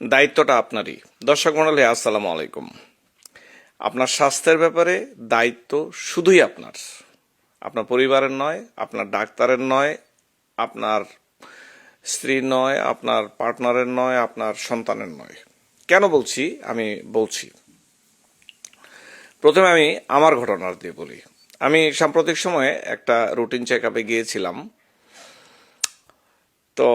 দায়িত্বটা আপনারই। দর্শক মণ্ডলী, আসসালামু আলাইকুম। আপনার স্বাস্থ্যের ব্যাপারে দায়িত্ব শুধুই আপনার, আপনার পরিবারের নয়, আপনার ডাক্তারের নয়, আপনার স্ত্রীর নয়, আপনার পার্টনারের নয়, আপনার সন্তানের নয়। কেন বলছি? আমি বলছি, প্রথমে আমি আমার ঘটনা দিয়ে বলি। আমি সাম্প্রতিক সময়ে একটা রুটিন চেক আপে গিয়েছিলাম। তো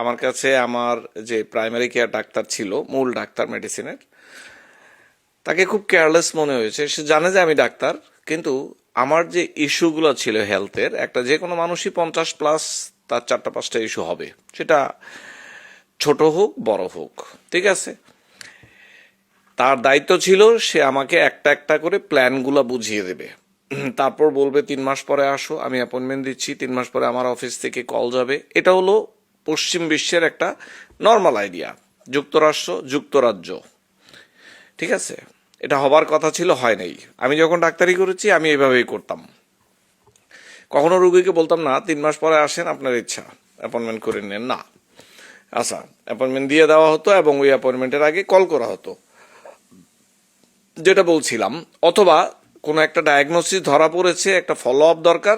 আমার কাছে আমার যে প্রাইমারি কেয়ার ডাক্তার ছিল, মূল ডাক্তার মেডিসিনের, তাকে খুব কেয়ারলেস মনে হয়েছে। সে জানে যে আমি ডাক্তার, কিন্তু আমার যে ইস্যুগুলো ছিল হেলথের, একটা যে কোনো মানুষই 50+ তার 4-5টা ইস্যু হবে, সেটা ছোট হোক বড় হোক, ঠিক আছে। তার দায়িত্ব ছিল সে আমাকে একটা একটা করে প্ল্যানগুলো বুঝিয়ে দেবে। তারপর বলবে 3 মাস পরে আসো, আমি অ্যাপয়েন্টমেন্ট দিচ্ছি, 3 মাস পরে আমার অফিস থেকে কল যাবে। এটা হলো পশ্চিম বিশ্বের একটা নর্মাল আইডিয়া। যুক্তরাজ্য, ঠিক আছে, এটা হবার কথা ছিল, হয় নাই। আমি যখন ডাক্তারি করেছি আমি এভাবেই করতাম। কখনো রুগীকে বলতাম না 3 মাস পরে আসেন, আপনার ইচ্ছা, অ্যাপয়েন্টমেন্ট করে নেন না। আচ্ছা, অ্যাপয়েন্টমেন্ট দিয়ে দেওয়া হতো এবং ওই অ্যাপয়েন্টমেন্টের আগে কল করা হতো, যেটা বলছিলাম। অথবা কোনো একটা ডায়াগনোসিস ধরা পড়েছে, একটা ফলো আপ দরকার,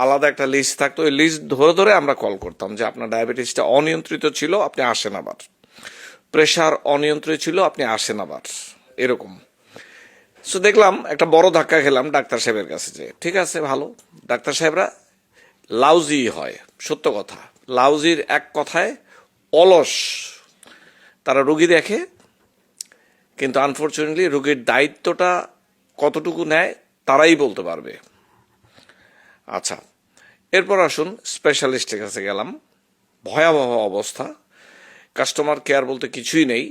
আলাদা একটা লিস্ট থাকতো। ওই লিস্ট ধরে ধরে আমরা কল করতাম যে আপনার ডায়াবেটিসটা অনিয়ন্ত্রিত ছিল, আপনি আসেন আবার। প্রেশার অনিয়ন্ত্রিত ছিল, আপনি আসেন আবার, এরকম। সো দেখলাম একটা বড় ধাক্কা খেলাম ডাক্তার সাহেবের কাছে, যে ঠিক আছে ভালো, ডাক্তার সাহেবরা লাউজি হয়, সত্য কথা। লাউজির এক কথায় অলস। তারা রুগী দেখে, কিন্তু আনফর্চুনেটলি রুগীর দায়িত্বটা কতটুকু নেয় তারাই বলতে পারবে। আচ্ছা, এরপর আসুন স্পেশালিস্টের কাছে গেলাম। ভয়াবহ অবস্থা, কাস্টমার কেয়ার বলতে কিছুই নেই।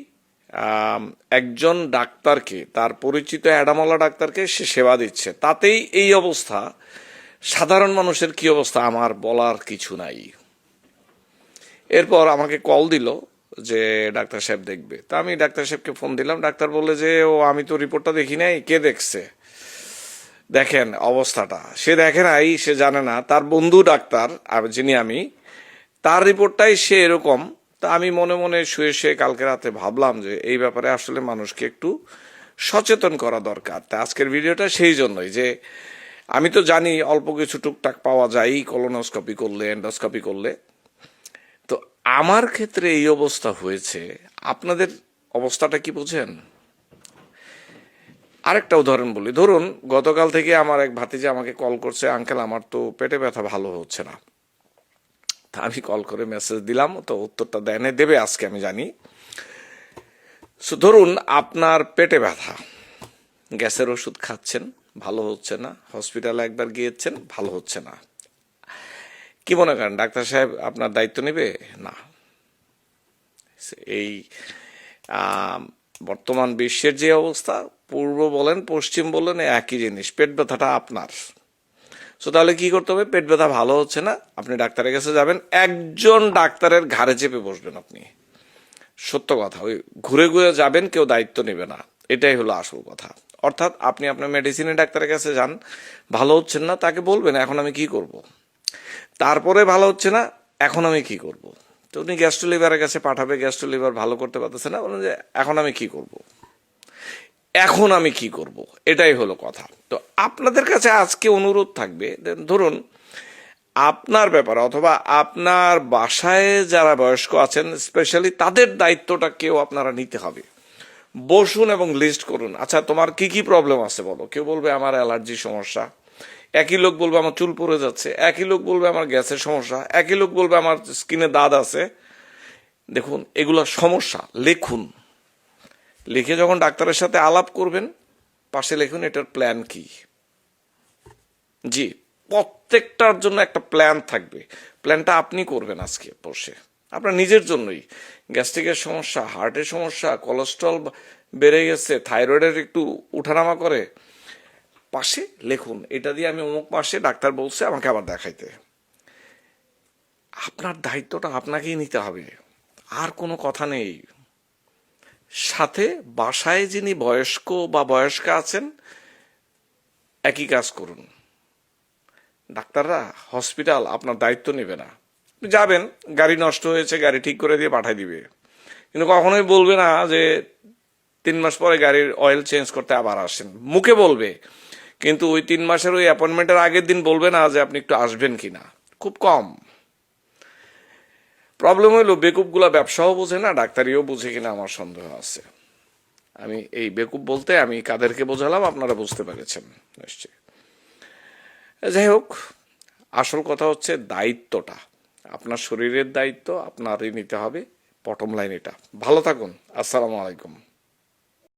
একজন ডাক্তারকে, তার পরিচিত অ্যাডামলা ডাক্তারকে সে সেবা দিচ্ছে, তাতেই এই অবস্থা। সাধারণ মানুষের কি অবস্থা আমার বলার কিছু নাই। এরপর আমাকে কল দিল যে ডাক্তার সাহেব দেখবে। তা আমি ডাক্তার সাহেবকে ফোন দিলাম। ডাক্তার বললে যে আমি তো রিপোর্টটা দেখি নাই, কে দেখছে? দেখেন অবস্থাটা, সে দেখে নাই, সে জানে না। তার বন্ধু ডাক্তার যিনি আমি, তার রিপোর্টটাই সে এরকম। তা আমি মনে মনে শুয়ে শুয়ে কালকে রাতে ভাবলাম যে এই ব্যাপারে আসলে মানুষকে একটু সচেতন করা দরকার। তা আজকের ভিডিওটা সেই জন্যই, যে আমি তো জানি অল্প কিছু টুকটাক পাওয়া যায় কলোনোস্কোপি করলে, এন্ডোস্কোপি করলে। তো আমার ক্ষেত্রে এই অবস্থা হয়েছে, আপনাদের অবস্থাটা কি বোঝেন? আরেকটা উদাহরণ বলি। ধরুন গতকাল থেকে আমার এক ভাতিজা আমাকে কল করছে, আঙ্কেল আমার তো পেটে ব্যথা ভালো হচ্ছে না। তা আমি কল করে মেসেজ দিলাম, তো উত্তরটা দেবে আজকে আমি জানি। সো ধরুন আপনার পেটে ব্যথা, গ্যাসের ওষুধ খাচ্ছেন, ভালো হচ্ছে না, হসপিটালে একবার গিয়েছেন, ভালো হচ্ছে না। কি মনে করেন ডাক্তার সাহেব আপনার দায়িত্ব নেবে? না। এই বর্তমান বিশ্বের যে অবস্থা, পূর্ব বলেন পশ্চিম বলেন একই জিনিস, পেট ব্যথাটা আপনার। সো তাহলে কি করতে হবে? পেট ব্যথা ভালো হচ্ছে না, আপনি ডাক্তারের কাছে যাবেন, একজন ডাক্তারের ঘাড়ে চেপে বসবেন আপনি। সত্য কথা, ওই ঘুরে ঘুরে যাবেন, কেউ দায়িত্ব নেবে না। এটাই হলো আসল কথা। অর্থাৎ আপনি আপনার মেডিসিনের ডাক্তারের কাছে যান, ভালো হচ্ছেন না, তাকে বলবেন এখন আমি কি করব। তারপরে ভালো হচ্ছে না, এখন আমি কি করব। তো উনি গ্যাস্ট্রোলিভারের কাছে পাঠাবে, গ্যাস্ট্রোলিভার ভালো করতে পারতেছে না, বলেন যে এখন আমি কি করব, এখন আমি কি করব। এটাই হলো কথা। তো আপনাদের কাছে আজকে অনুরোধ থাকবে, ধরুন আপনার ব্যাপার অথবা আপনার বাসায় যারা বয়স্ক আছেন স্পেশালি, তাদের দায়িত্বটা কেউ আপনারা নিতে হবে। বসুন এবং লিস্ট করুন, আচ্ছা তোমার কি কি প্রবলেম আছে বলো। কেউ বলবে আমার অ্যালার্জি সমস্যা, একই লোক বলবে আমার চুল পড়ে যাচ্ছে, একই লোক বলবে আমার গ্যাসের সমস্যা, একই লোক বলবে আমার স্কিনে দাগ আছে। দেখুন এগুলো সমস্যা, লিখুন। লিখে যখন ডাক্তারের সাথে আলাপ করবেন, পাশে লিখুন এটার প্ল্যান কি। জি, প্রত্যেকটার জন্য একটা প্ল্যান থাকবে। প্ল্যানটা আপনি করবেন আজকে বসে, আপনার নিজের জন্যই। গ্যাস্ট্রিকের সমস্যা, হার্টের সমস্যা, কোলেস্ট্রল বেড়ে গেছে, থাইরয়েডের একটু উঠানামা করে, পাশে লিখুন এটা দিয়ে আমি অমুক মাসে ডাক্তার বলছে আমাকে আবার দেখাইতে। আপনার দায়িত্বটা আপনাকেই নিতে হবে, আর কোনো কথা নেই। সাথে বাসায় যিনি বয়স্ক বা বয়স্কা আছেন, একই কাজ করুন। ডাক্তাররা, হসপিটাল আপনার দায়িত্ব নেবে না। যাবেন, গাড়ি নষ্ট হয়েছে, গাড়ি ঠিক করে দিয়ে পাঠিয়ে দিবে, কিন্তু কখনোই বলবে না যে 3 মাস পরে গাড়ির অয়েল চেঞ্জ করতে আবার আসেন। মুখে বলবে, কিন্তু ওই 3 মাসের ওই অ্যাপয়েন্টমেন্টের আগের দিন বলবে না যে আপনি একটু আসবেন কিনা, খুব কম। প্রবলেম হইলো বেকুবগুলা ব্যবসাও বোঝে না, ডাক্তারিও বুঝে কিনা আমার সন্দেহ আছে। আমি এই বেকুব বলতে আমি কাদেরকে বোঝালাম আপনারা বুঝতে পেরেছেন নিশ্চয়ই। যাই হোক, আসল কথা হচ্ছে দায়িত্বটা, আপনার শরীরের দায়িত্ব আপনারই নিতে হবে। বটম লাইন এটা। ভালো থাকুন। আসসালামু আলাইকুম।